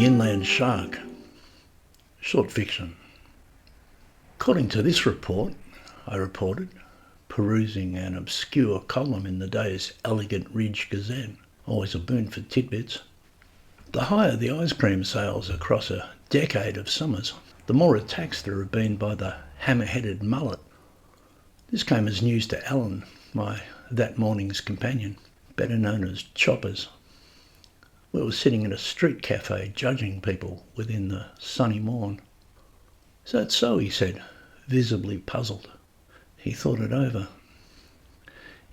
The Inland Shark. Short fiction. According to this report, I reported, perusing an obscure column in the day's Elegant Ridge Gazette, always a boon for tidbits, the higher the ice cream sales across a decade of summers, the more attacks there have been by the hammer-headed mullet. This came as news to Alan, my that morning's companion, better known as Choppers. We were sitting in a street cafe judging people within the sunny morn. "Is that so?" he said, visibly puzzled. He thought it over.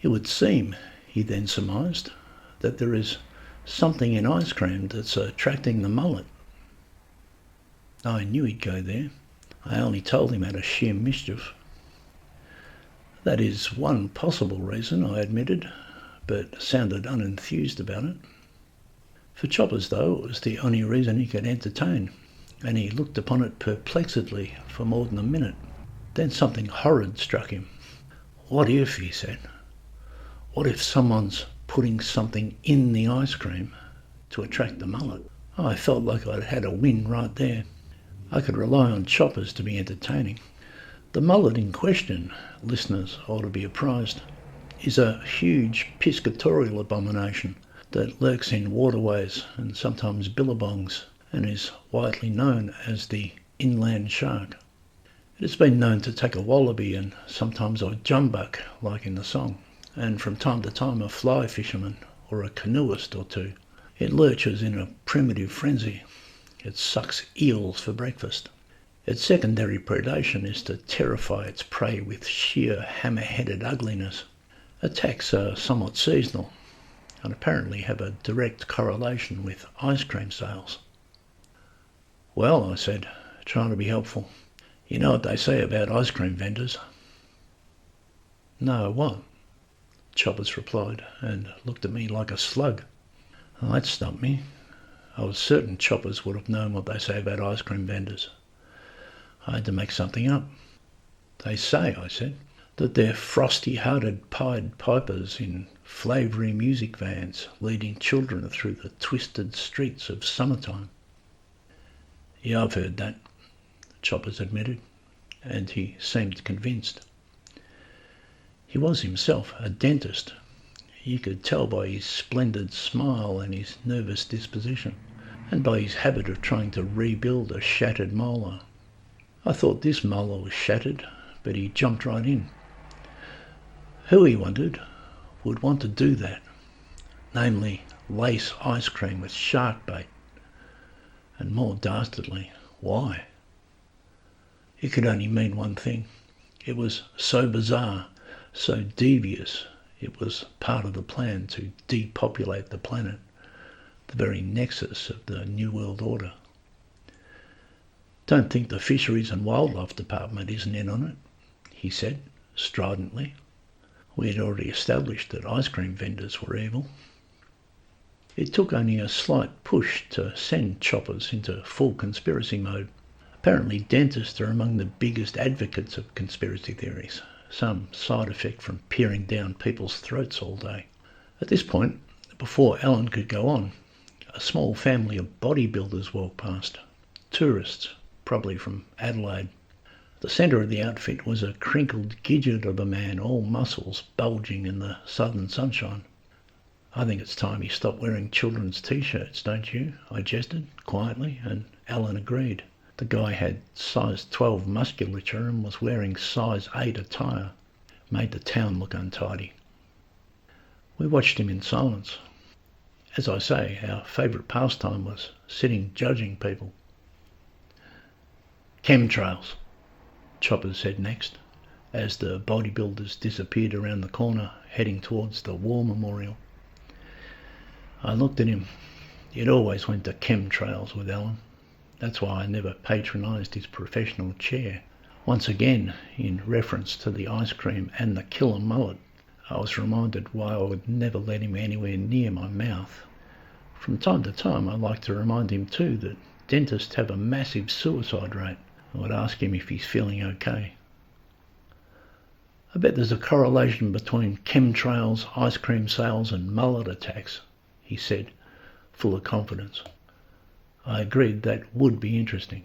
It would seem, he then surmised, that there is something in ice cream that's attracting the mullet. I knew he'd go there. I only told him out of sheer mischief. "That is one possible reason," I admitted, but sounded unenthused about it. For Choppers, though, it was the only reason he could entertain, and he looked upon it perplexedly for more than a minute. Then something horrid struck him. "What if," he said, "what if someone's putting something in the ice cream to attract the mullet?" I felt like I'd had a win right there. I could rely on Choppers to be entertaining. The mullet in question, listeners ought to be apprised, is a huge piscatorial abomination that lurks in waterways and sometimes billabongs and is widely known as the inland shark. It has been known to take a wallaby and sometimes a jumbuck, like in the song, and from time to time a fly fisherman or a canoeist or two. It lurches in a primitive frenzy. It sucks eels for breakfast. Its secondary predation is to terrify its prey with sheer hammer-headed ugliness. Attacks are somewhat seasonal and apparently have a direct correlation with ice cream sales. "Well," I said, trying to be helpful, "you know what they say about ice cream vendors?" "No, what?" Choppers replied, and looked at me like a slug. Well, that stumped me. I was certain Choppers would have known what they say about ice cream vendors. I had to make something up. "They say," I said, "that they're frosty-hearted Pied Pipers in flavoury music vans leading children through the twisted streets of summertime." "Yeah, I've heard that," Choppers admitted, and he seemed convinced. He was himself a dentist. You could tell by his splendid smile and his nervous disposition, and by his habit of trying to rebuild a shattered molar. I thought this molar was shattered, but he jumped right in. Who, he wondered, would want to do that? Namely, lace ice cream with shark bait. And more dastardly, why? It could only mean one thing. It was so bizarre, so devious, it was part of the plan to depopulate the planet, the very nexus of the New World Order. "Don't think the Fisheries and Wildlife Department isn't in on it," he said, stridently. We had already established that ice cream vendors were evil. It took only a slight push to send Choppers into full conspiracy mode. Apparently dentists are among the biggest advocates of conspiracy theories, some side effect from peering down people's throats all day. At this point, before Alan could go on, a small family of bodybuilders walked past, tourists, probably from Adelaide. The centre of the outfit was a crinkled gidget of a man, all muscles bulging in the southern sunshine. "I think it's time he stopped wearing children's T-shirts, don't you?" I jested, quietly, and Alan agreed. The guy had size 12 musculature and was wearing size 8 attire. Made the town look untidy. We watched him in silence. As I say, our favourite pastime was sitting judging people. "Chemtrails," Choppers said next, as the bodybuilders disappeared around the corner, heading towards the War Memorial. I looked at him. It always went to chemtrails with Alan. That's why I never patronised his professional chair. Once again, in reference to the ice cream and the killer mullet, I was reminded why I would never let him anywhere near my mouth. From time to time I like to remind him too that dentists have a massive suicide rate. I would ask him if he's feeling okay. "I bet there's a correlation between chemtrails, ice cream sales and mullet attacks," he said, full of confidence. I agreed that would be interesting.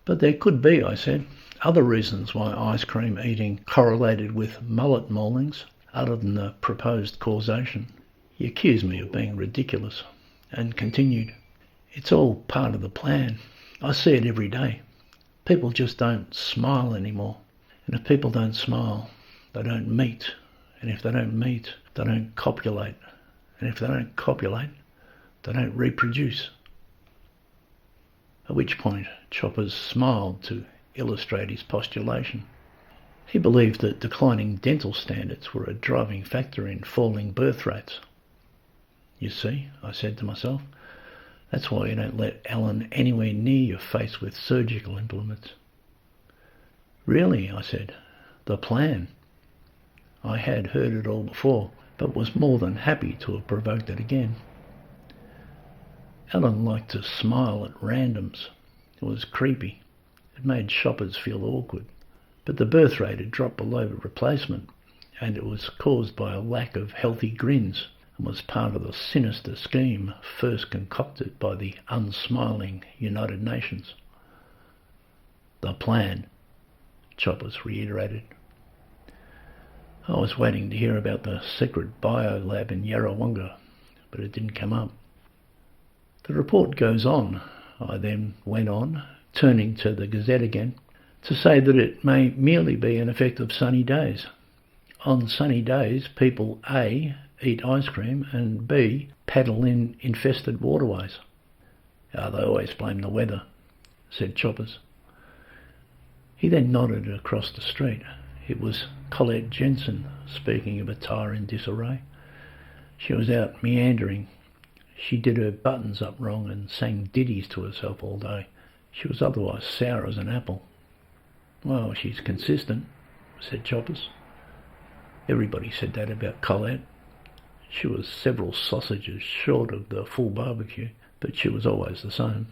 But there could be, I said, other reasons why ice cream eating correlated with mullet maulings, other than the proposed causation. He accused me of being ridiculous and continued, "It's all part of the plan. I see it every day. People just don't smile anymore. And if people don't smile, they don't meet. And if they don't meet, they don't copulate. And if they don't copulate, they don't reproduce." At which point Choppers smiled to illustrate his postulation. He believed that declining dental standards were a driving factor in falling birth rates. "You see," I said to myself, "that's why you don't let Alan anywhere near your face with surgical implements." "Really," I said, "the plan." I had heard it all before, but was more than happy to have provoked it again. Alan liked to smile at randoms. It was creepy. It made shoppers feel awkward. But the birth rate had dropped below replacement, and it was caused by a lack of healthy grins, and was part of the sinister scheme first concocted by the unsmiling United Nations. "The plan," Choppers reiterated. I was waiting to hear about the secret biolab in Yarrawonga, but it didn't come up. "The report goes on," I then went on, turning to the Gazette again, "to say that it may merely be an effect of sunny days. On sunny days, people A, eat ice cream, and B, paddle in infested waterways." "They always blame the weather," said Choppers. He then nodded across the street. It was Colette Jensen speaking of a tire in disarray. She was out meandering. She did her buttons up wrong and sang ditties to herself all day. She was otherwise sour as an apple. "Well, she's consistent," said Choppers. Everybody said that about Colette. She was several sausages short of the full barbecue, but she was always the same.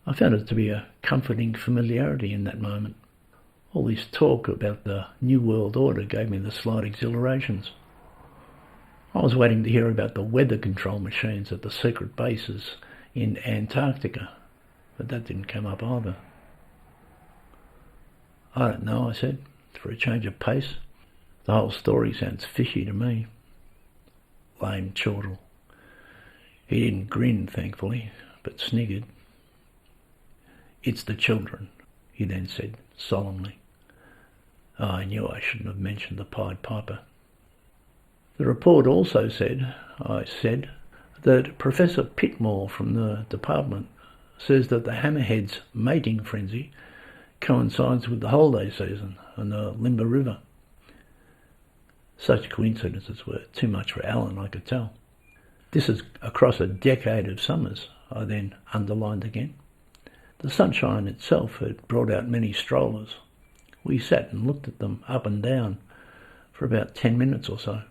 I found it to be a comforting familiarity in that moment. All this talk about the New World Order gave me the slight exhilarations. I was waiting to hear about the weather control machines at the secret bases in Antarctica, but that didn't come up either. "I don't know," I said, for a change of pace. "The whole story sounds fishy to me." Lame chortle. He didn't grin, thankfully, but sniggered. "It's the children," he then said solemnly. I knew I shouldn't have mentioned the Pied Piper. "The report also said," I said, "that Professor Pitmore from the department says that the hammerhead's mating frenzy coincides with the holiday season and the Limber River." Such coincidences were too much for Alan, I could tell. "This is across a decade of summers," I then underlined again. The sunshine itself had brought out many strollers. We sat and looked at them up and down for about 10 minutes or so.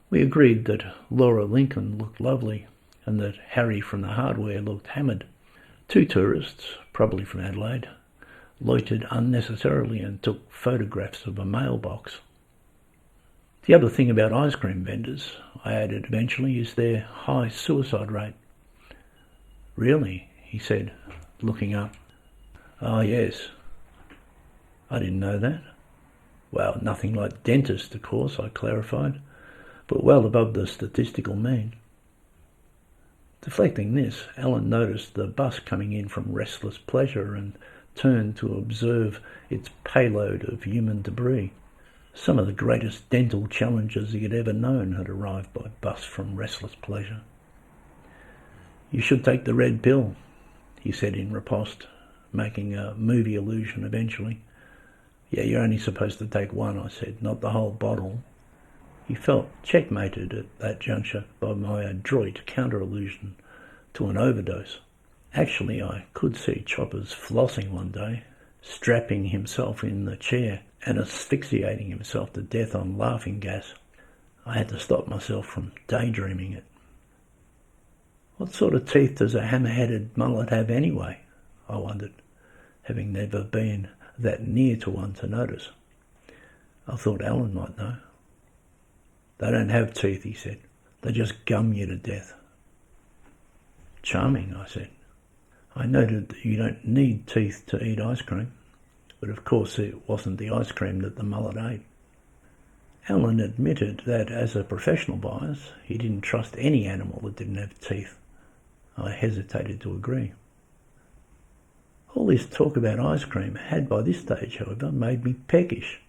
We agreed that Laura Lincoln looked lovely and that Harry from the hardware looked hammered. 2 tourists, probably from Adelaide, loitered unnecessarily and took photographs of a mailbox. "The other thing about ice cream vendors," I added eventually, "is their high suicide rate." "Really?" he said, looking up. "Ah, yes. I didn't know that." "Well, nothing like dentists, of course," I clarified, "but well above the statistical mean." Deflecting this, Alan noticed the bus coming in from Restless Pleasure and turned to observe its payload of human debris. Some of the greatest dental challenges he had ever known had arrived by bus from Restless Pleasure. "You should take the red pill," he said in riposte, making a movie allusion eventually. "Yeah, you're only supposed to take one," I said, "not the whole bottle." He felt checkmated at that juncture by my adroit counter-allusion to an overdose. Actually, I could see Choppers flossing one day, strapping himself in the chair and asphyxiating himself to death on laughing gas. I had to stop myself from daydreaming it. What sort of teeth does a hammer-headed mullet have anyway? I wondered, having never been that near to one to notice. I thought Alan might know. "They don't have teeth," he said. "They just gum you to death." Charming, I said. I noted that you don't need teeth to eat ice cream, but of course it wasn't the ice cream that the mullet ate. Alan admitted that as a professional bias, he didn't trust any animal that didn't have teeth. I hesitated to agree. All this talk about ice cream had by this stage, however, made me peckish.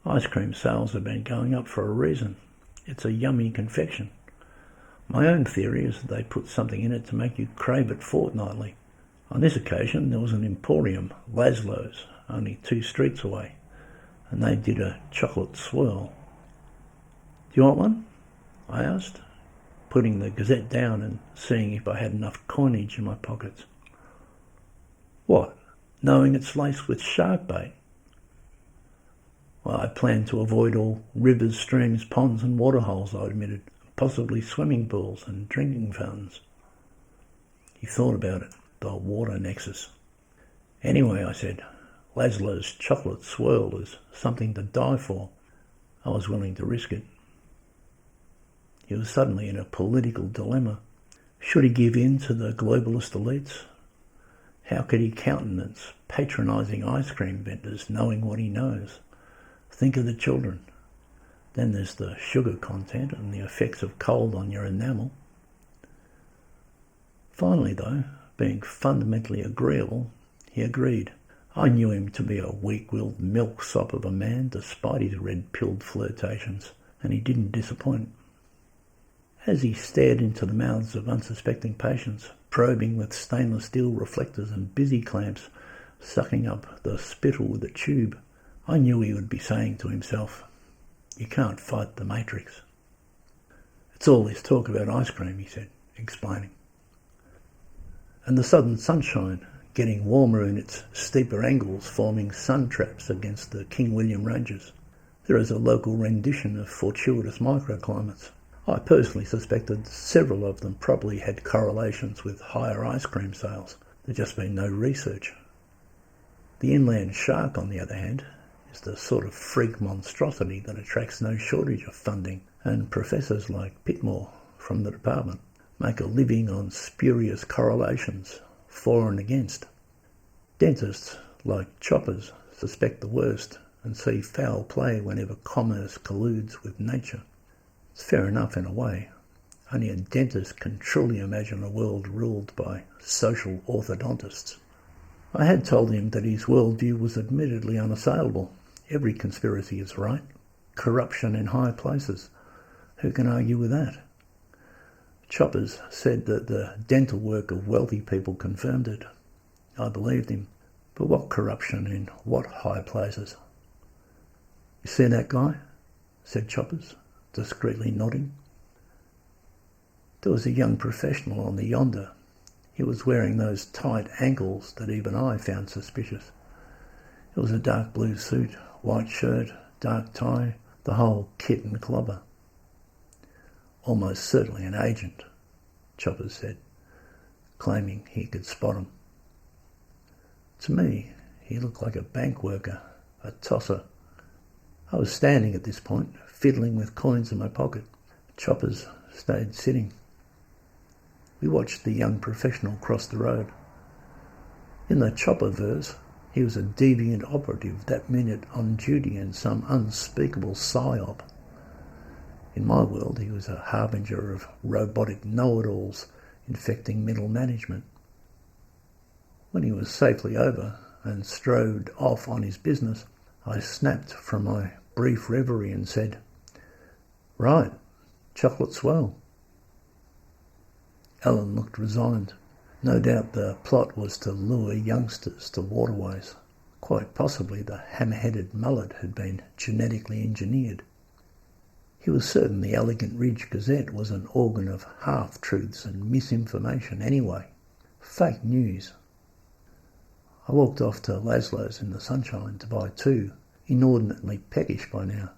Ice cream sales have been going up for a reason. It's a yummy confection. My own theory is that they put something in it to make you crave it fortnightly. On this occasion there was an emporium, Laszlo's, only 2 streets away, and they did a chocolate swirl. "Do you want one?" I asked, putting the Gazette down and seeing if I had enough coinage in my pockets. "What, knowing it's laced with shark bait?" "Well, I plan to avoid all rivers, streams, ponds and waterholes," I admitted, "possibly swimming pools and drinking fountains." He thought about it, the water nexus. "Anyway," I said, "Laszlo's chocolate swirl is something to die for." I was willing to risk it. He was suddenly in a political dilemma. Should he give in to the globalist elites? How could he countenance patronising ice cream vendors knowing what he knows? Think of the children. Then there's the sugar content and the effects of cold on your enamel. Finally, though, being fundamentally agreeable, he agreed. I knew him to be a weak-willed milksop of a man despite his red-pilled flirtations, and he didn't disappoint. As he stared into the mouths of unsuspecting patients, probing with stainless steel reflectors and busy clamps, sucking up the spittle with a tube, I knew he would be saying to himself, "You can't fight the Matrix." "It's all this talk about ice cream," he said, explaining. "And the southern sunshine, getting warmer in its steeper angles, forming sun traps against the King William Ranges. There is a local rendition of fortuitous microclimates. I personally suspected several of them probably had correlations with higher ice cream sales. There's just been no research. The inland shark, on the other hand, is the sort of freak monstrosity that attracts no shortage of funding, and professors like Pitmore from the department make a living on spurious correlations, for and against. Dentists, like choppers, suspect the worst and see foul play whenever commerce colludes with nature. It's fair enough in a way. Only a dentist can truly imagine a world ruled by social orthodontists. I had told him that his worldview was admittedly unassailable. Every conspiracy is right. Corruption in high places. Who can argue with that? Choppers said that the dental work of wealthy people confirmed it. I believed him. But what corruption in what high places? "You see that guy?" said Choppers, discreetly nodding. There was a young professional on the yonder. He was wearing those tight ankles that even I found suspicious. It was a dark blue suit, white shirt, dark tie, the whole kit and clobber. "Almost certainly an agent," Choppers said, claiming he could spot him. To me, he looked like a bank worker, a tosser. I was standing at this point, fiddling with coins in my pocket. Choppers stayed sitting. We watched the young professional cross the road. In the Chopper verse, he was a deviant operative that minute on duty in some unspeakable psyop. In my world, he was a harbinger of robotic know-it-alls infecting middle management. When he was safely over and strode off on his business, I snapped from my brief reverie and said, "Right, chocolate swell." Alan looked resigned. No doubt the plot was to lure youngsters to waterways. Quite possibly the hammer-headed mullet had been genetically engineered. He was certain the Elegant Ridge Gazette was an organ of half-truths and misinformation anyway. Fake news. I walked off to Laszlo's in the sunshine to buy 2, inordinately peckish by now,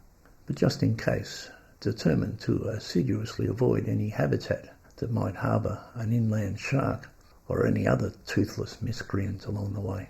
but just in case, determined to assiduously avoid any habitat that might harbour an inland shark or any other toothless miscreant along the way.